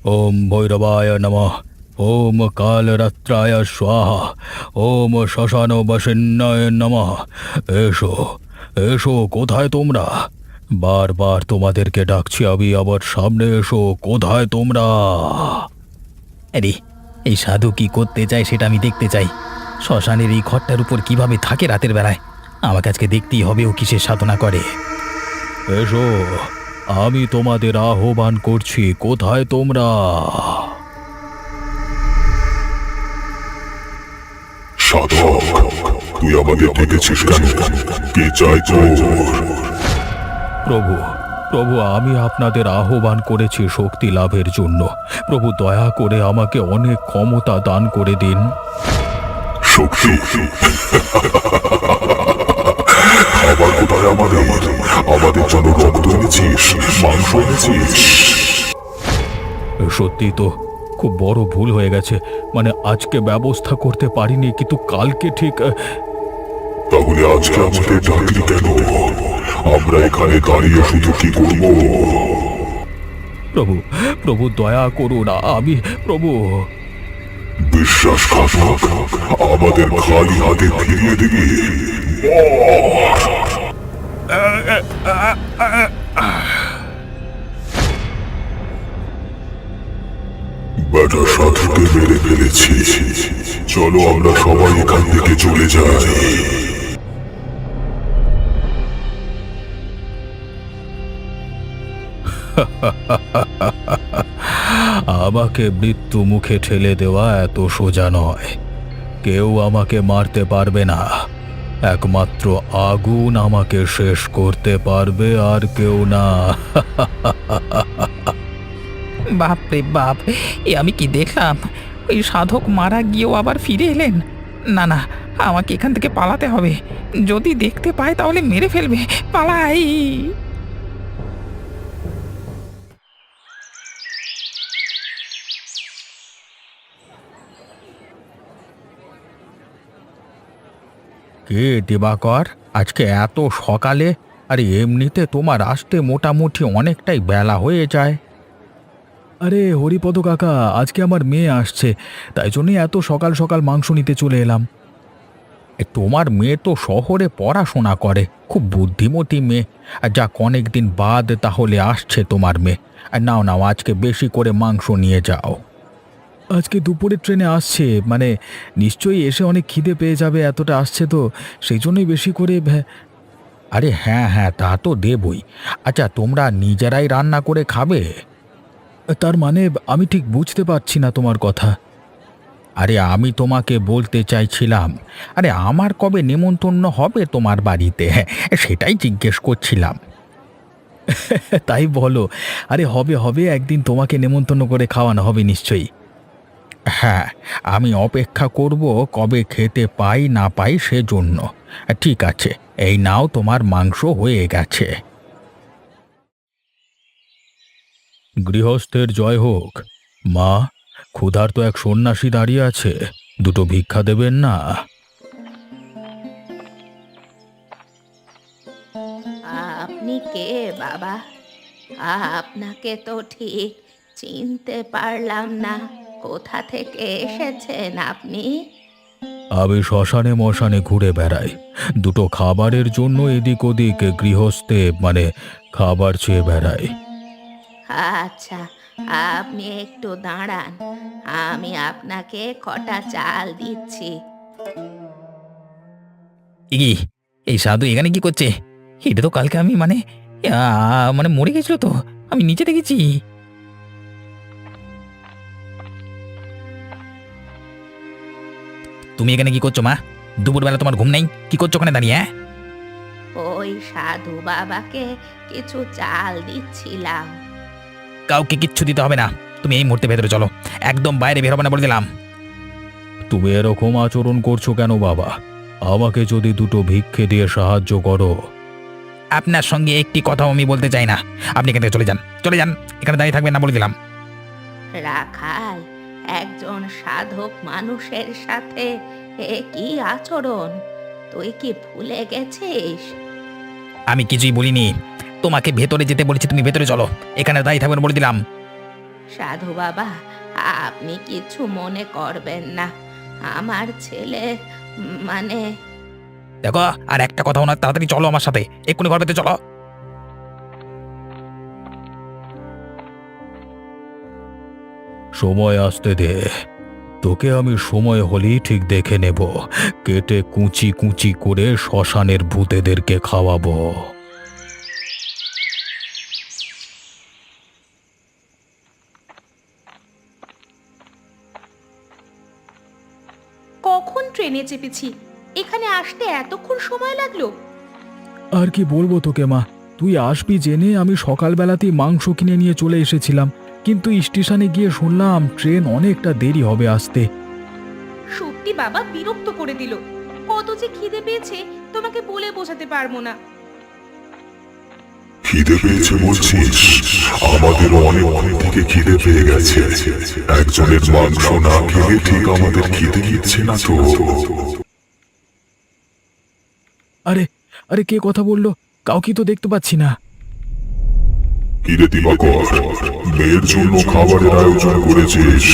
ওম ভৈরবায় নমঃ। ওম কালরাত্রায় স্বাহা। ওম শ্মশান বসিন্নায় নমঃ। এসো, এসো, কোথায় তোমরা? বারবার তোমাদেরকে ডাকছি আমি, আবার সামনে এসো, কোথায় তোমরা? আরে, এই সাধু কি করতে চায় সেটা আমি দেখতে চাই। শ্মশানের এই ঘরটার উপর কিভাবে থাকে রাতের বেলায়? আমাকে আজকে দেখতেই হবে ও কিসের সাধনা করে। এসো, আমি তোমাদের আহ্বান করছি, কোথায় তোমরা? সাধক, তুই আমাদের ডেকেছিস কেন? কে চাই তোর? প্রভু, প্রভু, আমি আপনাদের আহ্বান করেছি শক্তি লাভের জন্য। প্রভু, দয়া করে আমাকে অনেক ক্ষমতা দান করে দিন। শক্তি? আবার কোথায় আমাদের? আমাদের জন্য রক্ত এনেছিস, মাংস এনেছিস? সত্যি তো খুব বড় ভুল হয়ে গেছে। মানে আজকে ব্যবস্থা করতে পারিনি, কিন্তু কালকে ঠিক তাহলে আজকে আমাদের ডাকলি কেন? আমরা এখানে দাঁড়িয়ে শুধু কি করবো? প্রভু, প্রভু দয়া করুন, আমি প্রভু। বিশ্বাসঘাতক, আমাদের খালি হাতে ফিরিয়ে দিবি? বেটা সাধুকে মেরে ফেলেছি। চলো আমরা সবাই এখান থেকে চলে যাই। আমাকে মৃত্যু মুখে ঠেলে দেওয়া এত সোজা নয়। কেউ আমাকে মারতে পারবে না। একমাত্র আগুন আমাকে শেষ করতে পারবে, আর কেউ না। বাপ রে বাপ, এ আমি কি দেখলাম? ওই সাধক মারা গিয়েও আবার ফিরে এলেন। না না, আমাকে এখান থেকে পালাতে হবে। যদি দেখতে পায় তাহলে মেরে ফেলবে। পালাই। কে দিবাকর, আজকে এত সকালে? আরে এমনিতে তোমার আসতে মোটামুটি অনেকটাই বেলা হয়ে যায়। আরে হরিপদ কাকা, আজকে আমার মেয়ে আসছে, তাই জন্যই এত সকাল সকাল মাংস নিতে চলে এলাম। তোমার মেয়ে তো শহরে পড়াশোনা করে, খুব বুদ্ধিমতী মেয়ে। আর যাক, অনেক দিন বাদ তাহলে আসছে তোমার মেয়ে। আর নাও নাও, আজকে বেশি করে মাংস নিয়ে যাও। আজকে দুপুরের ট্রেনে আসছে, মানে নিশ্চয়ই এসে অনেক খিদে পেয়ে যাবে, এতটা আসছে তো সেই জন্যই বেশি করে আরে হ্যাঁ হ্যাঁ, তা তো দেবই। আচ্ছা, তোমরা নিজেরাই রান্না করে খাবে? তার মানে আমি ঠিক বুঝতে পারছি না তোমার কথা। আরে আমি তোমাকে বলতে চাইছিলাম, আরে আমার কবে নেমন্তন্ন হবে তোমার বাড়িতে, সেটাই জিজ্ঞেস করছিলাম। তাই বলো? আরে হবে হবে, একদিন তোমাকে নেমন্তন্ন করে খাওয়ানো হবে নিশ্চয়ই। হ্যাঁ, আমি অপেক্ষা করব কবে খেতে পাই না পাই সেজন্য। ঠিক আছে, এই নাও, তোমার মাংস হয়ে গেছে। গৃহস্থের জয় হোক। মা, ক্ষুধার্ত এক সন্ন্যাসী দাঁড়িয়ে আছে, দুটো ভিক্ষা দেবেন না? আপনি কে বাবা? আপনাকে তো ঠিক চিনতে পারলাম না। কোথা থেকে এসেছেন আপনি? আমি শ্মশানে মশানে ঘুরে বেড়াই, দুটো খাবারের জন্য এদিক ওদিক গৃহস্থে মানে খাবার চেয়ে বেড়াই। আচ্ছা, আপনি একটু দাঁড়ান, আমি আপনাকে কটা চাল দিচ্ছি। এ কি, এই সাধু এখানে কি করছে? এটা তো কালকে আমি মানে মরে গেছিল তো, আমি নিচে দেখেছি। তুমি এখানে কি করছো মা? দুপুরবেলা তোমার ঘুম নেই? কি করছো ওখানে দাঁড়িয়ে? হ্যাঁ, ওই সাধু বাবাকে কিছু চাল দিচ্ছিলাম। কাউকে কিচ্ছু দিতে হবে না। তুমি এই মুহূর্তে ভেতরে চলো, একদম বাইরে বের হবে না বলে দিলাম। তুমি এরকম আচরণ করছো কেন বাবা? আমাকে যদি দুটো ভিক্ষে দিয়ে সাহায্য করো। আপনার সঙ্গে একটি কথাও আমি বলতে চাই না। আপনি এখান থেকে চলে যান, চলে যান, এখানে দাঁড়িয়ে থাকবেন না বলে দিলাম। রাখাল, একজন সাধক মানুষের সাথে এ কি আচরণ? তুই কি ভুলে গেছিস? আমি কিছুই বলিনি। তোমাকে ভেতরে যেতে বলেছি, তুমি ভেতরে চলো, এখানে দাঁড়িয়ে থাকবেন বলে দিলাম। সাধু বাবা, আপনি কিছু মনে করবেন না। আমার ছেলে মানে দেখো, আর একটা কথা না, তাড়াতাড়ি চলো আমার সাথে, এক্ষুনি ঘর পেতে চলো। সময় আসতে দে, তোকে আমি সময় হলেই ঠিক দেখে নেব, কেটে কুচি কুচি করে শ্মশানের ভূতেদেরকে খাওয়াবো। কখন ট্রেনে চেপেছি, এখানে আসতে এতক্ষণ সময় লাগলো? আর কি বলবো তোকে মা, তুই আসবি জেনে আমি সকালবেলাতেই মাংস কিনে নিয়ে চলে এসেছিলাম, কিন্তু স্টেশনে গিয়ে শুনলাম ট্রেন অনেকটা দেরি হবে আসতে। সত্যি বাবা বিরক্ত করে দিল। কত যে খিদে পেয়েছে তোমাকে বলে বোঝাতে পারবো না। খিদে পেয়েছে বলছিস? আমাদের অনেক থেকে খিদে পেয়ে গেছে। একজনের মাংস না খেলে ঠিক আমাদের খিদে দিচ্ছে না তো। আরে আরে, কে কথা বললো? কাউকে তো দেখতে পাচ্ছি না। কিরে দিবাকর, মেয়ের জন্য খাবারের আয়োজন করেছিস,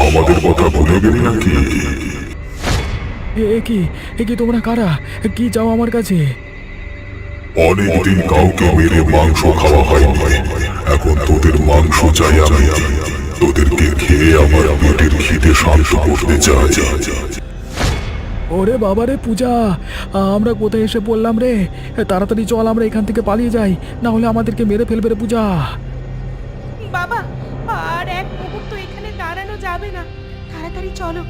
আমাদের কথা ভুলে গেলি নাকি? এ কি তোমরা কারা? কি চাও আমার কাছে? অনেকদিন কাউকে মেরে মাংস খাওয়া হয়নি, এখন তোদের মাংস চাই আমি। তোদেরকে খেয়ে আমার পেটের খিদে শান্ত করতে চাই। ওরে বাবারে পূজা, আমরা কোথায় এসে পড়লাম রে? তাড়াতাড়ি চল, আমরা এখান থেকে পালিয়ে যাই, না হলে আমাদেরকে মেরে ফেলবে রে পূজা। বাবা, আর এক মুহূর্ত এখানে দাঁড়ানো যাবে না। তাড়াতাড়ি চলো,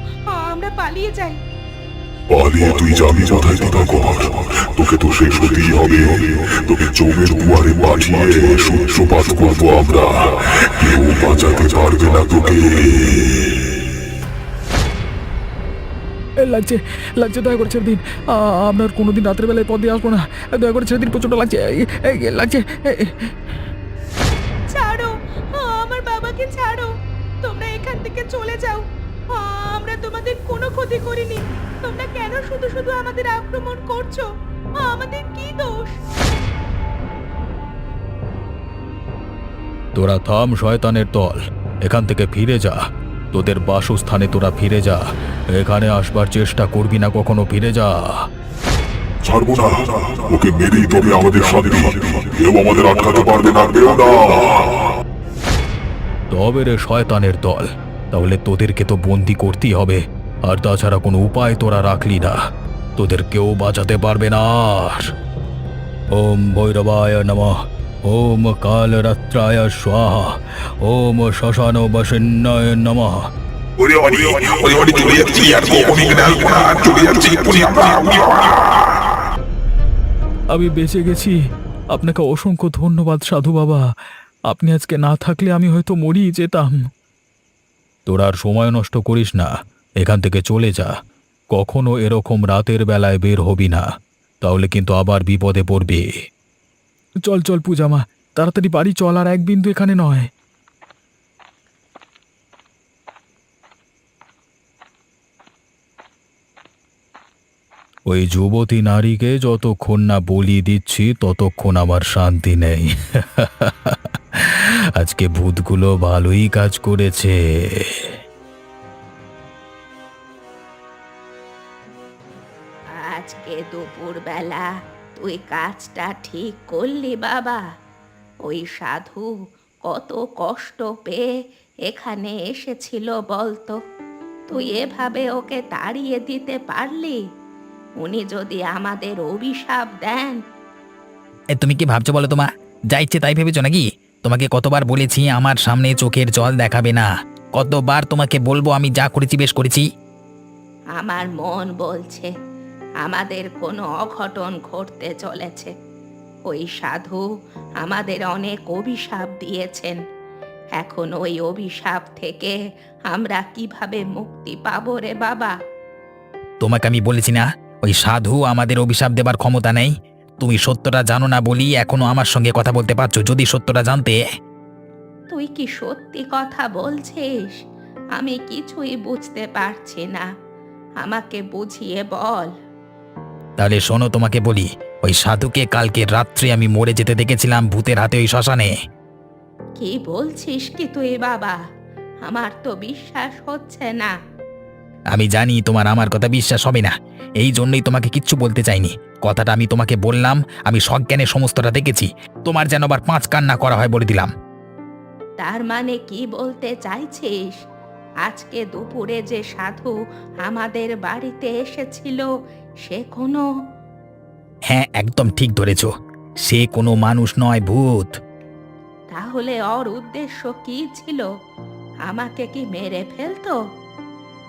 আমরা পালিয়ে যাই। পালিয়ে তুই যাবি কোথায় দিবাকর? তোকে তো শেষ হতেই হবে। তোকে জমের দুয়ারে পাঠিয়ে সূত্রপাত করবো আমরা, কেউ বাঁচাতে পারবে না তোকে। লাগছে লাগছে, দয়া করে ছেড়ে দিন। আপনার কোনোদিন রাতের বেলায় পথ দিয়ে আসবো না, দয়া করে ছেড়ে দিন, প্রচন্ড লাগছে, লাগছে। ছাড়ো, আমার বাবাকে ছাড়ো। তোমরা এখান থেকে চলে যাও। আমরা তোমাদের কোনো ক্ষতি করিনি। তোমরা কেন শুধু শুধু আমাদের আক্রমণ করছো? আমাদের কি দোষ? তোরা থাম শয়তানের দল, এখান থেকে ফিরে যা, তোদের বাসস্থানে তোরা ফিরে যা, এখানে আসবার চেষ্টা করবি না কখনো, ফিরে যা। ছাড়বো না, ওকে মেরেই তবে আমাদের শান্তি। কেউ আমাদের আটকাতে পারবে না, কেউ না। তবে রে শয়তানের দল, তাহলে তোদেরকে তো বন্দি করতেই হবে, আর তাছাড়া কোনো উপায় তোরা রাখলি না, তোদের কেউ বাঁচাতে পারবে না আর। ওম ভৈরবায় নমঃ, ওম কালরাত্রায় স্বাহা, ওম শ্মশান বসন্নায় নমঃ। আমি বেঁচে গেছি, আপনাকে অসংখ্য ধন্যবাদ সাধু বাবা, আপনি আজকে না থাকলে আমি হয়তো মরিই যেতাম। তোর আর সময় নষ্ট করিস না, এখান থেকে চলে যা, কখনো এরকম রাতের বেলায় বের হবি না, তাহলে কিন্তু আবার বিপদে পড়বি। চল চল পূজামা, তাড়াতাড়ি বাড়ি চল, আর এক বিন্দু এখানে নয়। ওই যুবতী নারীকে যতক্ষণ না বলি দিচ্ছি ততক্ষণ আমার শান্তি নেই। আজকে ভূতগুলো ভালোই কাজ করেছে। আজকে দুপুরবেলা তুই কাজটা ঠিক করলি বাবা। ওই সাধু কত কষ্ট পেয়ে এখানে এসেছিল বলতো, তুই এভাবে ওকে তাড়িয়ে দিতে পারলি? উনি যদি আমাদের অভিশাপ দেন। তুমি কি ভাবছো বলো তোমা? যা ইচ্ছে তাই ভেবেছো নাকি? তোমাকে কতবার বলেছি আমার সামনে চোখের জল দেখাবে না, কতবার তোমাকে বলবো আমি যা করেছি বেশ করেছি। আমার মন বলছে আমাদের কোনো অঘটন ঘটতে চলেছে। ওই সাধু আমাদের অনেক অভিশাপ দিয়েছেন, এখন ওই অভিশাপ থেকে আমরা কিভাবে মুক্তি পাবো রে বাবা? তোমাকে আমি বলেছি না ওই সাধু আমাদের অভিশাপ দেবার ক্ষমতা নেই? তুমি সত্যটা জানো না বলি এখনো আমার সঙ্গে কথা বলতে পারছো, যদি সত্যটা জানতে। তুই কি সত্যি কথা বলছিস? আমি কিছুই বুঝতে পারছি না, আমাকে বুঝিয়ে বল। তাহলে শোনো তোমাকে বলি, ওই সাধুকে কালকে রাত্রে আমি মরে যেতে দেখেছিলাম ভূতের হাতে ওই শ্মশানে। কি বলছিস কি তুই বাবা? আমার তো বিশ্বাস হচ্ছে না। আমি জানি তোমার আমার কথা বিশ্বাস হবে না, এই জন্যই তোমাকে কিচ্ছু বলতে চাইনি। কথাটা আমি তোমাকে বললাম, আমি সজ্ঞানে সমস্তটা দেখেছি। তোমার যেন আবার পাঁচ কান্না করা হয় বলে দিলাম। তার মানে কি বলতে চাইছিস? আজকে দুপুরে যে সাধু আমাদের বাড়িতে এসেছিল সে কোনো... হ্যাঁ, একদম ঠিক ধরেছ। সে কোনো মানুষ নয়, ভূত। তাহলে ওর উদ্দেশ্য কি ছিল? আমাকে কি মেরে ফেলতো?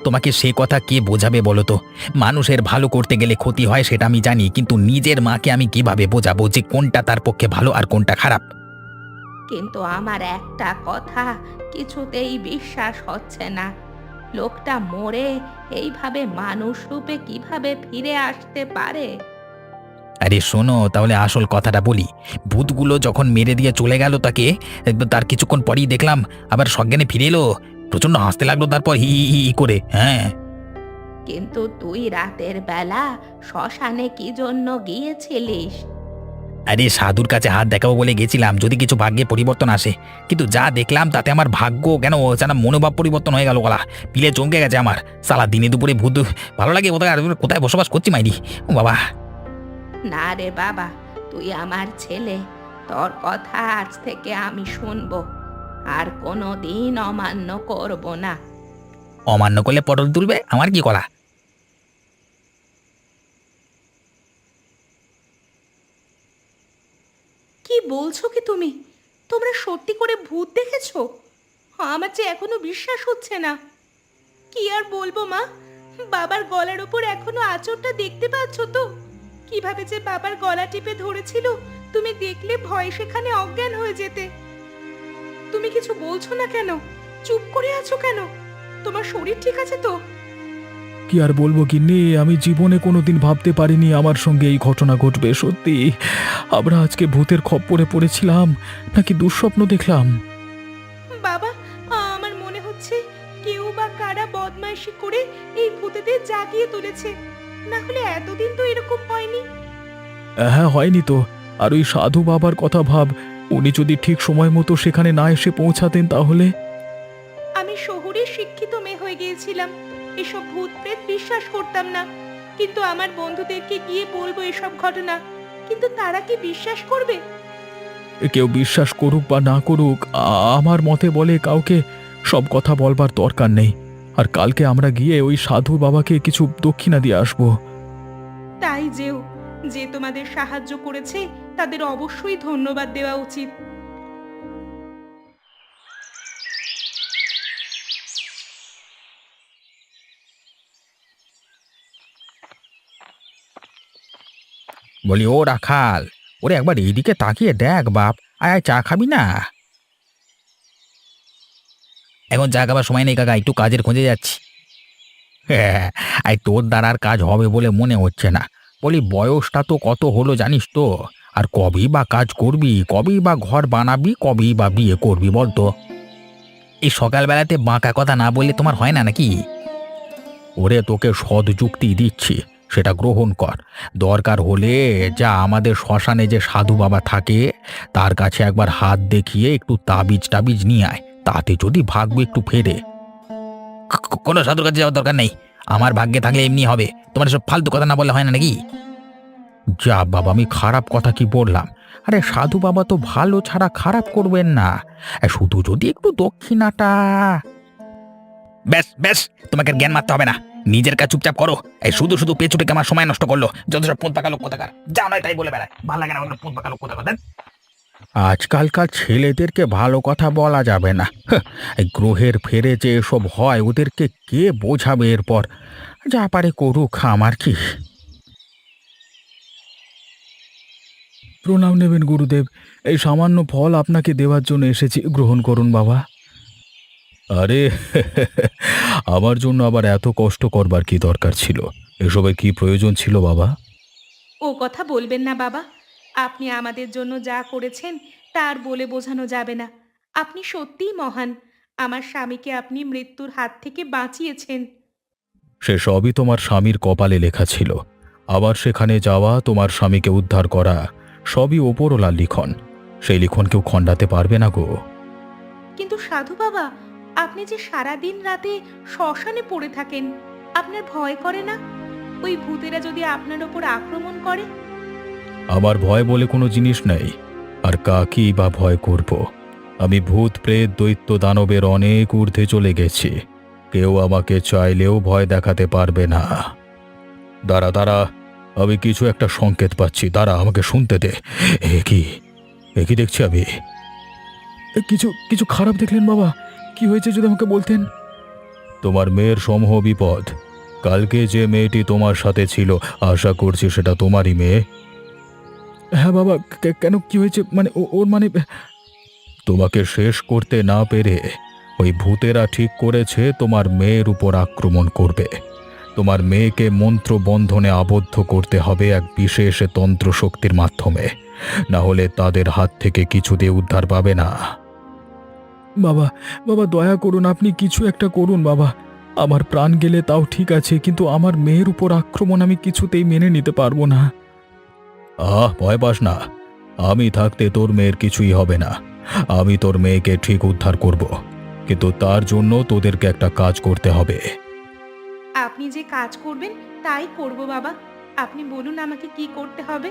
তোমাকে সে কথা কে বোঝাবে বলো তো? মানুষের ভালো করতে গেলে ক্ষতি হয় সেটা আমি জানি, কিন্তু নিজের মাকে আমি কিভাবে বোঝাবো যে কোনটা তার পক্ষে ভালো আর কোনটা খারাপ? কিন্তু আমার একটা কথা কিছুতেই বিশ্বাস হচ্ছে না। লোকটা মরে এইভাবে মানুষ রূপে কিভাবে ফিরে আসতে পারে? আরে শোনো, তাহলে আসল কথাটা বলি। ভূতগুলো যখন মেরে দিয়ে চলে গেল তাকে, তার কিছুক্ষণ পরেই দেখলাম আবার সজ্ঞানে ফিরে এলো। প্রচন্ড হাসতে লাগলো তারপর হি হি হি হি করে। হ্যাঁ, কিন্তু তুই রাতের বেলা শ্মশানে কি জন্য গিয়েছিলিস? আরে সাধুর কাছে হাত দেখাবো বলে গেছিলাম, যদি কিছু ভাগ্যে পরিবর্তন আসে। কিন্তু যা দেখলাম তাতে আমার ভাগ্য কেন যেন মনোভাব পরিবর্তন হয়ে গেল। গলা পিলে চমকে গেছে আমার। সালা দিনে দুপুরে ভূত ভালো লাগে কোথায়? আর কোথায় বসবাস করছি মাইরি? ও বাবা! না রে বাবা, তুই আমার ছেলে। তোর কথা আজ থেকে আমি শুনবো, আর কোনো দিন অমান্য করব না। অমান্য করলে পটল তুলবে, আমার কি করা? কি বলছো কি তুমি? তোমরা সত্যি করে ভূত দেখেছো? আমার যে এখনো বিশ্বাস হচ্ছে না। কি আর বলবো মা, বাবার গলার উপর এখনো আঁচড়টা দেখতে পাচ্ছ তো? কিভাবে যে বাবার গলা টিপে ধরেছিল, তুমি দেখলে ভয় সেখানে অজ্ঞান হয়ে যেতে। তুমি কিছু বলছো না কেন? চুপ করে আছো কেন? তোমার শরীর ঠিক আছে তো? কি আর বলবো গিন্নি, আমি জীবনে কোনোদিন ভাবতে পারিনি আমার সঙ্গে এই ঘটনা ঘটবে। সত্যি আমরা আজকে ভূতের খপ্পরে পড়েছিলাম নাকি দুঃস্বপ্ন দেখলাম? বাবা, আমার মনে হচ্ছে কেউ বা কারা বদমাইশি করে এই ভূতেদের জাগিয়ে তুলেছে। না হলে এতদিন তো এরকম হয়নি। হ্যাঁ, হয়নি তো। আর ওই সাধু বাবার কথা ভাব, উনি যদি ঠিক সময় মতো সেখানে না এসে পৌঁছাতেন তাহলে... আমি শহুরে শিক্ষিত মেয়ে হয়ে গিয়েছিলাম, এসব ভূত প্রেত বিশ্বাস করতাম না। কিন্তু আমার বন্ধুদেরকে গিয়ে বলবো এসব ঘটনা, কিন্তু তারা কি বিশ্বাস করবে? কেউ বিশ্বাস করুক বা না করুক, আমার মতে বলে কাউকে সব কথা বলবার দরকার নেই। আর কালকে আমরা গিয়ে ওই সাধু বাবাকে কিছু দক্ষিণা দিয়ে আসবো। তাই যেও, যে তোমাদের সাহায্য করেছে তাদের অবশ্যই ধন্যবাদ দেওয়া উচিত। বলি, ও রাখাল, ওরে একবার এইদিকে তাকিয়ে দেখ বাপ। আয় আয়, চা খাবি না? এখন চা খাবার সময় নেই কাকা, একটু কাজের খোঁজে যাচ্ছি। হ্যাঁ, আই তোর দ্বারা আর কাজ হবে বলে মনে হচ্ছে না। বলি, বয়সটা তো কত হলো জানিস তো? আর কবেই বা কাজ করবি, কবেই বা ঘর বানাবি, কবেই বা বিয়ে করবি বলতো? এই সকালবেলাতে বাঁকা কথা না বললে তোমার হয় না নাকি? ওরে, তোকে সৎ যুক্তি দিচ্ছি, সেটা গ্রহণ কর। দরকার হলে যা আমাদের শ্মশানে যে সাধু বাবা থাকে তার কাছে একবার হাত দেখিয়ে একটু তাবিজ টাবিজ নিয়ে আয়, তাতে যদি ভাগ্য একটু ফেরে। কোনো সাধুর কাছে যাওয়ার দরকার নেই, আমার ভাগ্যে থাকলে এমনি হবে। তোমার সব ফালতু কথা না বললে হয় না নাকি? যা বাবা, আমি খারাপ কথা কি বললাম? আরে সাধু বাবা তো ভালো ছাড়া খারাপ করবেন না। শুধু যদি একটু দক্ষিণাটা... ব্যাস ব্যাস, তোমাকে আর জ্ঞান মারতে হবে না। নিজের কাজ চুপচাপ করো। এই শুধু শুধু পেছুটিকে আমার সময় নষ্ট করলো, যত সব পোঁত পাকা লোক কোথাকার। যা নয় তাই বলে বেড়ায়, ভালো লাগে না ওগুলো পোঁত পাকা লোক কোথাকার। আজকালকার ছেলেদেরকে ভালো কথা বলা যাবে না। এই গ্রহের ফেরে যে এসব হয় ওদেরকে কে বোঝাবে এরপর? যা পারে করুক, আমার কি। প্রণাম নেবেন গুরুদেব, এই সামান্য ফল আপনাকে দেওয়ার জন্য এসেছি, গ্রহণ করুন বাবা। আরে আমার জন্য আবার এত কষ্ট করবার কি দরকার ছিল? এসবের কি প্রয়োজন ছিল বাবা? ও কথা বলবেন না বাবা, আপনি আমাদের জন্য যা করেছেন তার বলে বোঝানো যাবে না। আপনি সত্যিই মহান। আমার স্বামীকে আপনি মৃত্যুর হাত থেকে বাঁচিয়েছেন। সে সবই তোমার স্বামীর কপালে লেখা ছিল। আবার সেখানে যাওয়া, তোমার স্বামীকে উদ্ধার করা, সবই ওপরওয়ালার লিখন। সেই লিখন কেউ খণ্ডাতে পারবে না গো। কিন্তু সাধু বাবা, আপনি যে সারাদিন রাতে শ্মশানে পড়ে থাকেন, আপনার ভয় করে না? ওই ভূতেরা যদি আপনার ওপর আক্রমণ করে? আমার ভয় বলে কোনো জিনিস নেই, আর কাকেই বা ভয় করব। আমি ভূত প্রেত দৈত্য দানবের অনেক ঊর্ধ্বে চলে গেছি। কেউ আমাকে চাইলেও ভয় দেখাতে পারবে না। দাঁড়া দাঁড়া, আমি কিছু একটা সংকেত পাচ্ছি, দাঁড়া আমাকে শুনতে দে। এ কি দেখছি আমি? কিছু কিছু খারাপ দেখলেন বাবা? কি হয়েছে যদি আমাকে বলতেন। তোমার মেয়ের সমূহ বিপদ। কালকে যে মেয়েটি তোমার সাথে ছিল, আশা করছি সেটা তোমারই মেয়ে। হ্যাঁ বাবা, কেন কি হয়েছে? মানে ওর মানে তোমাকে শেষ করতে না পেরে ওই ভূতেরা ঠিক করেছে তোমার মেয়ের উপর আক্রমণ করবে। তোমার মেয়েকে মন্ত্র বন্ধনে আবদ্ধ করতে হবে এক বিশেষ তন্ত্র শক্তির মাধ্যমে, না হলে তাদের হাত থেকে কিছুতে উদ্ধার পাবে না। বাবা, বাবা দয়া করুন, আপনি কিছু একটা করুন বাবা। আমার প্রাণ গেলে তাও ঠিক আছে, কিন্তু আমার মেয়ের উপর আক্রমণ আমি কিছুতেই মেনে নিতে পারবো না। ভয় পাস না, আমি থাকতে তোর মেয়ের কিছুই হবে না। আমি তোর মেয়েকে ঠিক উদ্ধার করব, কিন্তু তার জন্য তোদেরকে একটা কাজ করতে হবে। আপনি যে কাজ করবেন তাই করব বাবা। আপনি বলুন আমাকে কি করতে হবে।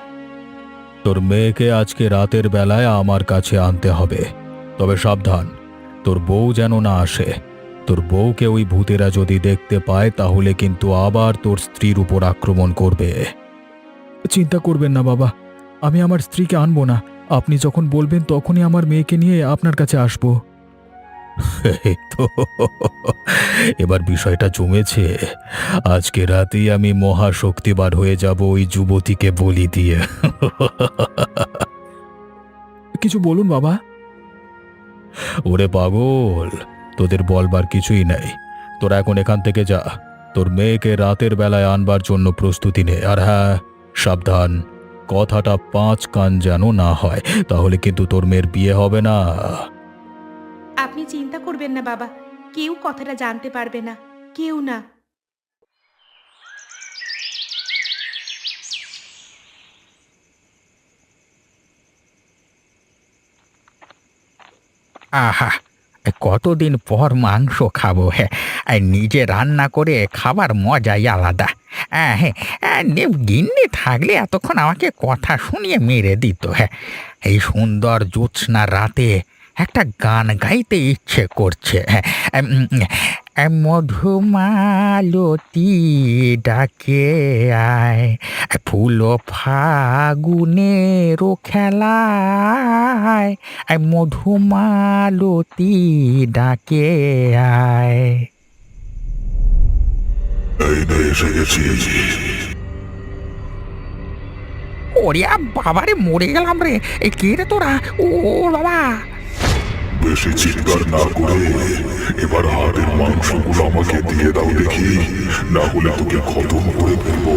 তোর মেয়েকে আজকে রাতের বেলায় আমার কাছে আনতে হবে, তবে সাবধান, তোর বউ যেন না আসে। তোর বউকে ওই ভূতেরা যদি দেখতে পায় তাহলে কিন্তু আবার তোর স্ত্রীর উপর আক্রমণ করবে। চিন্তা করবেন না বাবা, আমি আমার স্ত্রীকে আনবো না। আপনি যখন বলবেন তখনই আমার মেয়েকে নিয়ে আপনার কাছে আসবো। এই তো, এবার বিষয়টা জমেছে। আজকে রাতেই আমি মহাশক্তিবার হয়ে যাব ওই যুবতীকে বলি দিয়ে। কিছু বলুন বাবা। ওরে পাগল, তোদের বলবার কিছুই নেই। তোরা এখন এখান থেকে যা, তোর মেয়েকে রাতের বেলায় আনবার জন্য প্রস্তুতি নে। আর হ্যাঁ, সাবধান, কথাটা 5 কান যেন না হয়, তাহলে কিন্তু তোর মেয়ের বিয়ে হবে না। আপনি চিন্তা করবেন না বাবা, কেউ কথাটা জানতে পারবে না, কেউ না। আহা, কতদিন পর মাংস খাবো। হ্যাঁ, আর নিজে রান্না করে খাবার মজাই আলাদা। হ্যাঁ, গিন্নি থাকলে এতক্ষণ আমাকে কথা শুনিয়ে মেরে দিত। হ্যাঁ, এই সুন্দর জ্যোৎস্না রাতে একটা গান গাইতে ইচ্ছে করছে। হ্যাঁ, মধুমালতী ডাকে আয়, ফুল ফাগুনের খেলায়, মধুমালতী ডাকে আয়। এই নে এসে গেছি। ওরে বাবারে, মরে গেলাম রে! এ কে রে তোরা? ও বাবা! বেশি চিৎকার না করে এবার হাড়ের মাংসগুলো আমাকে দিয়ে দাও দেখি, না হলে তোকে খতম করে ফেলবো।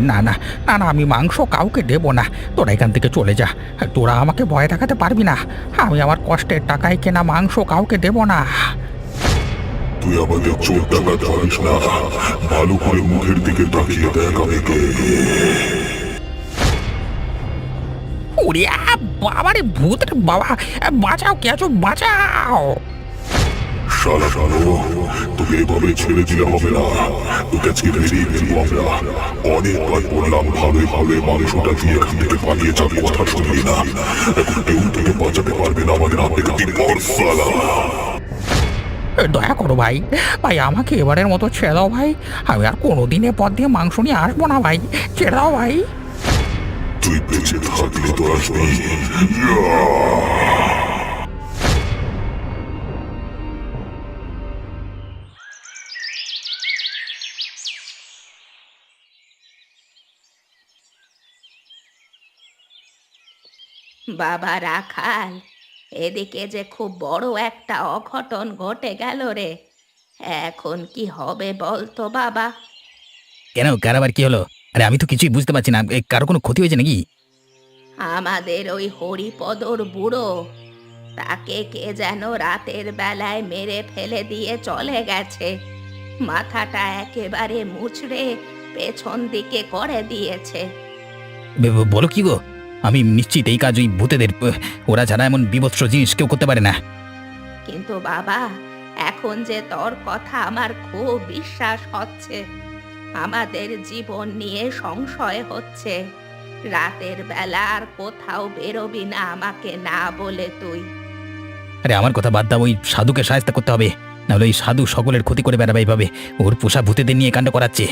না না না না, আমি মাংস কাউকে দেব না। তোরা এখান থেকে চলে যা। তোরা আমাকে ভয় দেখাতে পারবি না। আমি আমার কষ্টের টাকায় কেনা মাংস কাউকে দেব না। তুই আমাদের চোর টাকা ধরিস না, ভালো করে মুখের দিকে তাকিয়ে দেখ আমি কে। ওরে বাবারে, ভূত রে বাবা! বাঁচাও, কে আছো? বাঁচাও! শালা শালো, তোকে এভাবে ছেড়ে দিলে হবে না। তোকে আজকে মেরেই ফেলবো আমরা। অনেকবার বললাম ভাবে ভাবে মাংসটা দিয়ে এখান থেকে পালিয়ে যাবে, কথা শুনবি না। এখন কেউ তোকে বাঁচাতে পারবে না আমাদের হাত থেকে। তুই মর শালা। দয়া করো ভাই, ভাই আমাকে এবারের মতো ছেড়ে দাও ভাই। আমি আর কোনোদিনে পথ দিয়ে মাংস নিয়ে আসবো না ভাই। ছেড়ে দাও ভাই। তুই বেঁচে থাকলে তো আসবি। বাবা রাখাল, এদিকে যে খুব বড় একটা অঘটন ঘটে গেল রে। এখন কি হবে বলতো বাবা? কেন, কার আবার কি হলো? আরে আমি তো কিছুই বুঝতে পারছি না। কারো কোনো ক্ষতি হয়েছে নাকি? আমাদের ওই হরিপদর বুড়ো, তাকে কে যেন রাতের বেলায় মেরে ফেলে দিয়ে চলে গেছে। মাথাটা একেবারে মুচড়ে পেছন দিকে করে দিয়েছে। বলো কি গো? আমি নিশ্চিত এই কাজ ওই ভূতেদের, ওরা ছাড়া এমন বিভৎস জিনিস কেউ করতে পারে না। কিন্তু বাবা, এখন যে তোর কথা আমার খুব বিশ্বাস হচ্ছে। আমাদের জীবন নিয়ে সংশয় হচ্ছে। রাতের বেলা আর কোথাও বেরোবি না আমাকে না বলে তুই। আরে আমার কথা বাদ দাও, ওই সাধুকে সাহায্য করতে হবে, নাহলে ওই সাধু সকলের ক্ষতি করে বেড়াবে এইভাবে। ওর পোষা ভূতেদের নিয়ে কাণ্ড করাচ্ছে।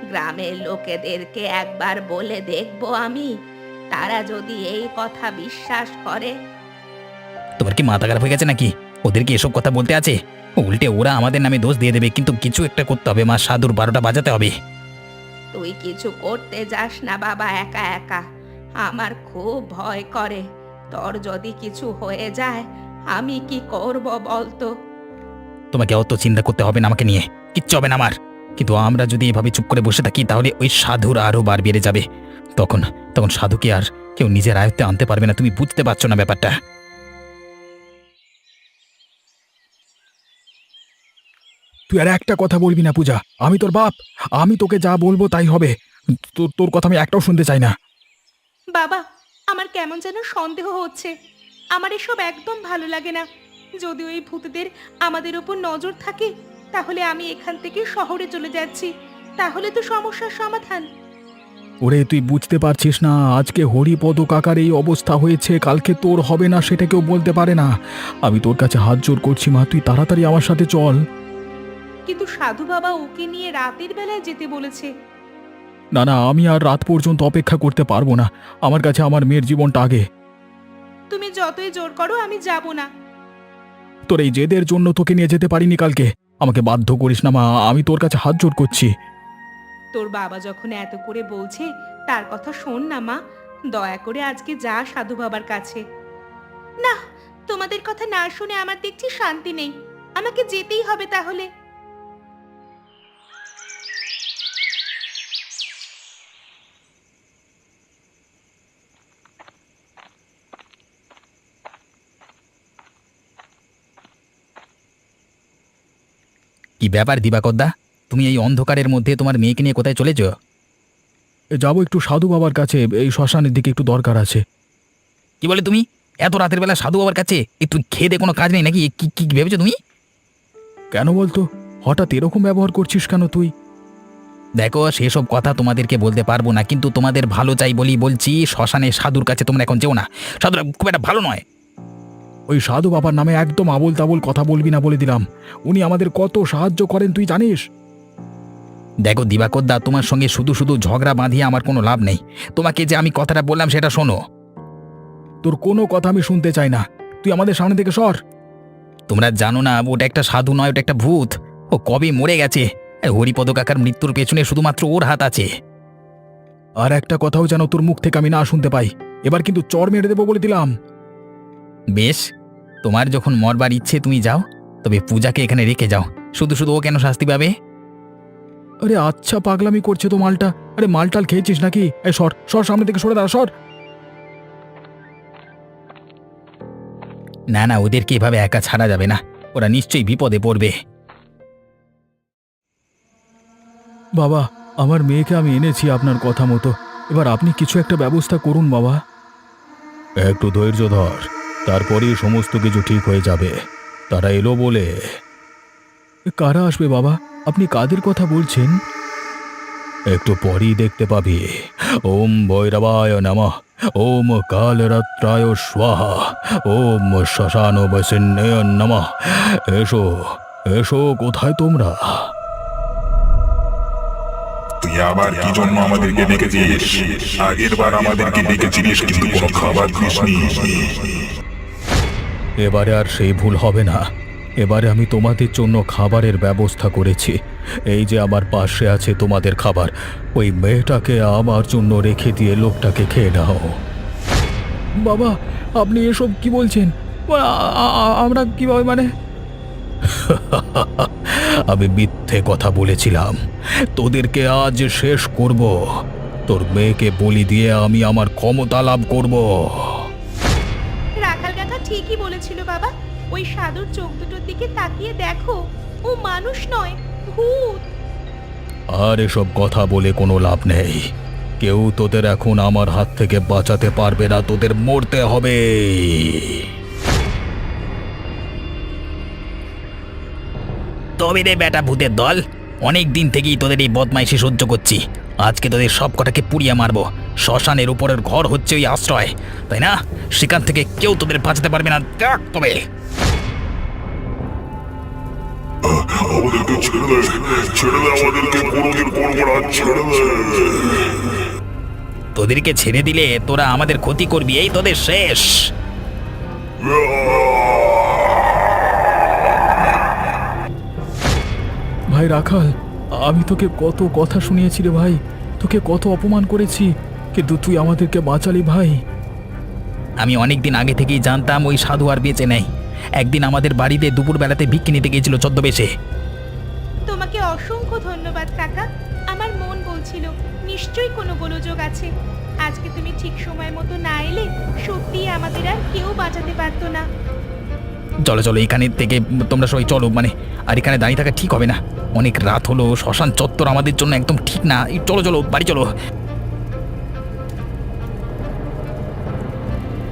গ্রামের লোকেদেরকে একবার বলে দেখবো আমি, তারা যদি এই কথা বিশ্বাস করে। তোমার কি মাথা খারাপ হয়ে গেছে নাকি? ওদেরকে এসব কথা বলতে আছে? উল্টে ওরা আমাদের নামে দোষ দিয়ে দেবে। কিন্তু কিছু একটা করতে হবে, মা সাধুর 12টা বাজাতে হবে। তুই কিছু করতে যাস না বাবা একা একা। আমার খুব ভয় করে। তোর যদি কিছু হয়ে যায় আমি কি করব বলতো? তোমাকে অত চিন্তা করতে হবে না আমাকে নিয়ে, কিচ্ছু হবে না আমার। কিন্তু আমরা যদি এভাবে চুপ করে বসে থাকি তাহলে ওই সাধুর আরো বার বেড়ে যাবে। তখন তখন সাধুকে আর কেউ নিজের আয়ত্তে আনতে পারবে না। তুমি বুঝতে পারছো না ব্যাপারটা? তুই আর একটা কথা বলবি না পূজা, আমি তোর বাপ। আমি তোকে যা বলবো তাই হবে। তোর কথা আমি একটাও শুনতে চাই না। বাবা, আমার কেমন যেন সন্দেহ হচ্ছে। আমার এসব একদম ভালো লাগে না। যদি ওই ভূতদের আমাদের উপর নজর থাকে তাহলে আমি এখান থেকে শহরে চলে যাচ্ছি। তাহলে তো সমস্যার সমাধান। ওরে তুই বুঝতে পারছিস না, আজকে হরিপদ কাকার এই অবস্থা হয়েছে, কালকে তোর হবে না সেটা কেউ বলতে পারে না। আমি তোর কাছে হাত জোর করছি মা, তুই তাড়াতাড়ি আমার সাথে চল। কিন্তু সাধু বাবা ওকে নিয়ে রাতের বেলায় যেতে বলেছে। না না, আমি আর রাত পর্যন্ত অপেক্ষা করতে পারবো না। আমার কাছে আমার মেয়ের জীবনটা আগে। তুমি যতই জোর করো আমি যাব না। তোর এই জেদের জন্য তোকে নিয়ে যেতে পারিনি কালকে। আমাকে বাধ্য করিস না মা, আমি তোর কাছে হাত জোর করছি। তোর বাবা যখন এত করে বলছে তার কথা শোন না মা। দয়া করে আজকে যা সাধু বাবার কাছে। না, তোমাদের কথা না শুনে আমার দেখছি শান্তি নেই। আমাকে যেতেই হবে তাহলে। কি ব্যাপার দিবাকরদা, তুমি এই অন্ধকারের মধ্যে তোমার মেয়েকে নিয়ে কোথায় চলেছ? যাবো একটু সাধু বাবার কাছে, এই শ্মশানের দিকে একটু দরকার আছে। কি বলে তুমি? এত রাতের বেলা সাধু বাবার কাছে? তুই খেয়ে দে কোনো কাজ নেই নাকি? কি কি ভেবেছো তুমি? কেন বলতো, হঠাৎ এরকম ব্যবহার করছিস কেন তুই? দেখো, সেসব কথা তোমাদেরকে বলতে পারবো না, কিন্তু তোমাদের ভালো চাই বলি বলছি, শ্মশানে সাধুর কাছে তোমরা এখন যেও না। সাধুরা খুব একটা ভালো নয়। ওই সাধু বাবার নামে একদম আবোল তাবোল কথা বলবি না বলে দিলাম। উনি আমাদের কত সাহায্য করেন তুই জানিস। দেখো দিবাকরদা, তোমার সঙ্গে শুধু শুধু ঝগড়া বাঁধিয়ে আমার কোনো লাভ নেই। তোমাকে যে আমি কথাটা বললাম সেটা শোনো। তোর কোনো কথা আমি শুনতে চাই না, তুই আমাদের সামনে থেকে সর। তোমরা জানো না ওটা একটা সাধু নয়, ওটা একটা ভূত। ও কবে মরে গেছে। হরিপদ কাকার মৃত্যুর পেছনে শুধুমাত্র ওর হাত আছে। আর একটা কথাও যেন তোর মুখ থেকে আমি না শুনতে পাই। এবার কিন্তু চড় মেরে দেবো বলে দিলাম। বেশ, তোমার যখন মরবার ইচ্ছে তুমি যাও, তবে পূজাকে এখানে রেখে যাও। শুধু শুধু ও কেন শাস্তি পাবে? আরে আচ্ছা, পাগলামি করছে তো মালটা। আরে মালটাল খেয়েছিস নাকি? এই সর সর, সামনে থেকে সরে দাঁড়া, সর। না না, ওদেরকে এভাবে একা ছাড়া যাবে না, ওরা নিশ্চয়ই বিপদে পড়বে। বাবা, আমার মেয়েকে আমি এনেছি আপনার কথা মতো। এবার আপনি কিছু একটা ব্যবস্থা করুন বাবা। একটু ধৈর্য ধর, তারপরেই সমস্ত কিছু ঠিক হয়ে যাবে। তারা এলো বলে। কারা আসবে বাবা? আপনি কাদের কথা বলছেন? একটু পরেই দেখতে পাবি। ওম ভৈরবায় নমঃ, ওম কালরাত্রায় স্বাহা, ওম শ্মশান বৈশিন্যে নমঃ। এসো এসো, কোথায় তোমরা? তুই আবার কি জন্য আমাদেরকে ডেকেছিস? আগের বার আমাদেরকে ডেকেছিলিস কিন্তু কোনো খাবার দিসনি। এবারে আর সেই ভুল হবে না। এবারে আমি তোমাদের জন্য খাবারের ব্যবস্থা করেছি। এই যে আমার পাশে আছে তোমাদের খাবার, ওই মেয়েটাকে আমার জন্য রেখে দিয়ে লোকটাকে খেয়ে নাও। বাবা, আপনি এসব কি বলছেন? আমরা কিভাবে মানে? আমি মিথ্যে কথা বলেছিলাম। তোদেরকে আজ শেষ করব। তোর মেয়েকে বলি দিয়ে আমি আমার ক্ষমতা লাভ করব। রাখাল কাকা ঠিকই বলেছিল বাবা। ওই সাধুর চোখ দুটোর দিকে তাকিয়ে দেখো, ও মানুষ নয়, ভূত। আর এসব কথা বলে কোনো লাভ নেই। কেউ তোদের এখন আমার হাত থেকে বাঁচাতে পারবে না, তোদের মরতে হবে। তবে রে বেটা ভূতের দল, অনেক দিন থেকেই তোদের এই বদমাইশি সহ্য করছি। আজকে তোদের সব কটাকে পুড়িয়ে মারবো। শ্মশানের উপরের ঘর হচ্ছে ওই আশ্রয়, তাই না? সেখান থেকে কেউ তোদের বাঁচাতে পারবে না। দেখ তবে আমাদেরকে ছেড়ে দে, ছেড়ে দে আমাদেরকে, কোনোদিন করবো না, ছেড়ে দে। তোদেরকে ছেড়ে দিলে তোরা আমাদের ক্ষতি করবি, এই তোদের শেষ। ভাই রাখাল, আমি তোকে কত কথা শুনিয়েছি রে ভাই, তোকে কত অপমান করেছি, কিন্তু তুই আমাদেরকে বাঁচালি ভাই। আমি অনেক দিন আগে থেকেই জানতাম ওই সাধু আর বেঁচে নেই। একদিন আমাদের বাড়িতে দুপুরবেলাতে ভিক্ষে নিতে গিয়েছিল ছদ্মবেশে। তোমাকে অসংখ্য ধন্যবাদ কাকা। আমার মন বলছিল নিশ্চয়ই কোনো গোলযোগ আছে। আজকে তুমি ঠিক সময় মতো না এলে সত্যিই আমাদের আর কেউ বাঁচাতে পারতো না। চলো চলো, এখানে থেকে তোমরা সবাই চলো, আর এখানে দাঁড়িয়ে থাকা ঠিক হবে না। অনেক রাত হলো, শ্মশান চত্বর আমাদের জন্য একদম ঠিক না। এই চলো চলো, বাড়ি চলো।